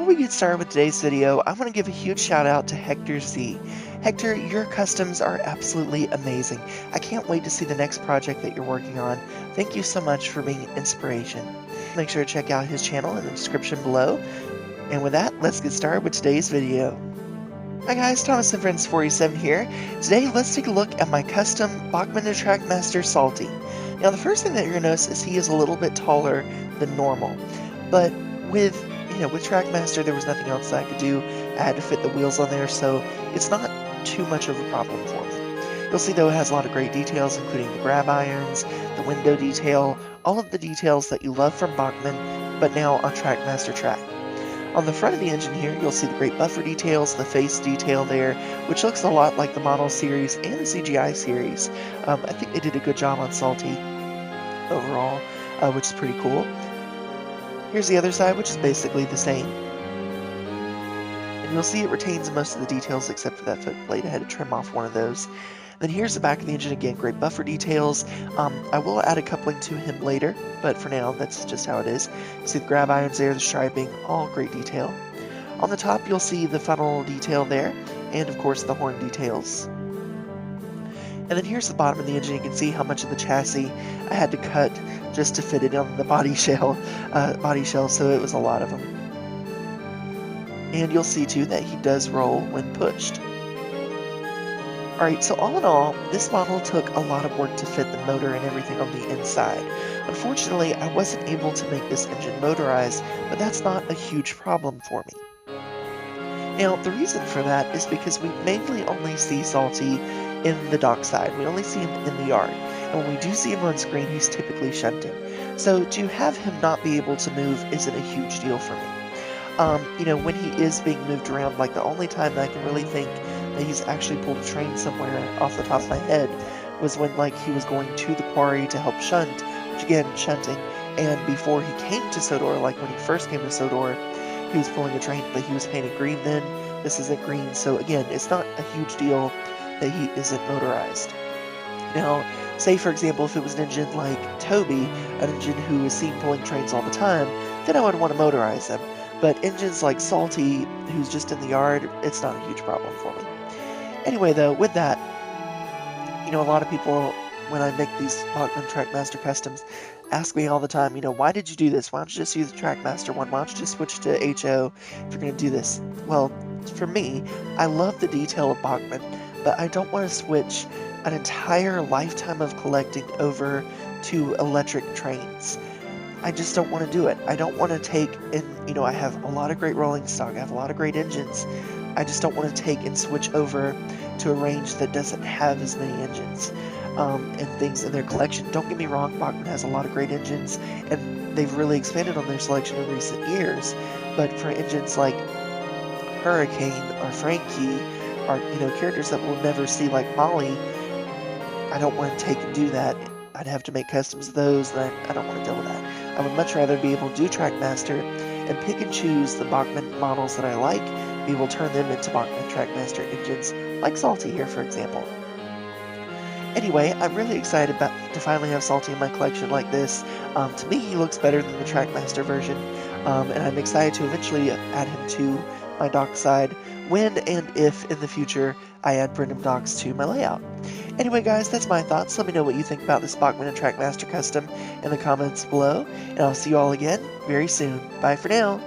we get started with today's video, I want to give a huge shout out to Hector Z. Hector, your customs are absolutely amazing. I can't wait to see the next project that you're working on. Thank you so much for being inspiration. Make sure to check out his channel in the description below. And with that, let's get started with today's video. Hi guys, TF47 here. Today, let's take a look at my custom Bachmann2Trackmaster Salty. Now, the first thing that you're going to notice is he is a little bit taller than normal, but with Trackmaster, there was nothing else that I could do. I had to fit the wheels on there, so it's not too much of a problem for me. You'll see, though, it has a lot of great details, including the grab irons, the window detail, all of the details that you love from Bachmann, but now on Trackmaster Track. On the front of the engine here, you'll see the great buffer details, the face detail there, which looks a lot like the model series and the CGI series. I think they did a good job on Salty overall, which is pretty cool. Here's the other side, which is basically the same. And you'll see it retains most of the details except for that foot plate. I had to trim off one of those. Then here's the back of the engine again, great buffer details. I will add a coupling to him later, but for now, that's just how it is. You see the grab irons there, the striping, all great detail. On the top, you'll see the funnel detail there, and of course the horn details. And then here's the bottom of the engine. You can see how much of the chassis I had to cut just to fit it on the body shell, so it was a lot of them. And you'll see too that he does roll when pushed. Alright, so all in all, this model took a lot of work to fit the motor and everything on the inside. Unfortunately, I wasn't able to make this engine motorized, but that's not a huge problem for me. Now, the reason for that is because we mainly only see Salty in the dockside. We only see him in the yard. And when we do see him on screen, he's typically shunting. So to have him not be able to move isn't a huge deal for me. When he is being moved around, like the only time that I can really think that he's actually pulled a train somewhere off the top of my head was when he was going to the quarry to help shunt, which again, shunting, and before he came to Sodor, like when he first came to Sodor, he was pulling a train, but he was painted green then. This isn't green, so again, it's not a huge deal that he isn't motorized. Now, say for example, if it was an engine like Toby, an engine who is seen pulling trains all the time, then I would want to motorize them. But engines like Salty, who's just in the yard, it's not a huge problem for me. Anyway, though, with that, a lot of people, when I make these Bachmann2Trackmaster customs, ask me all the time, why did you do this? Why don't you just use the Trackmaster one? Why don't you just switch to HO if you're going to do this? Well, for me, I love the detail of Bachmann, but I don't want to switch an entire lifetime of collecting over to electric trains. I just don't want to do it. I don't want to take in, I have a lot of great rolling stock, I have a lot of great engines. I just don't want to take and switch over to a range that doesn't have as many engines and things in their collection. Don't get me wrong, Bachmann has a lot of great engines, and they've really expanded on their selection in recent years. But for engines like Hurricane or Frankie, or characters that we'll never see like Molly, I don't want to take and do that. I'd have to make customs of those, and I don't want to deal with that. I would much rather be able to do Trackmaster and pick and choose the Bachmann models that I like, be able to turn them into Bachmann2Trackmaster engines, like Salty here, for example. Anyway, I'm really excited to finally have Salty in my collection like this. To me, he looks better than the Trackmaster version, and I'm excited to eventually add him to my dockside when and if in the future I add Brindham docks to my layout. Anyway guys, that's my thoughts. Let me know what you think about this Bachmann2Trackmaster custom in the comments below, and I'll see you all again very soon. Bye for now.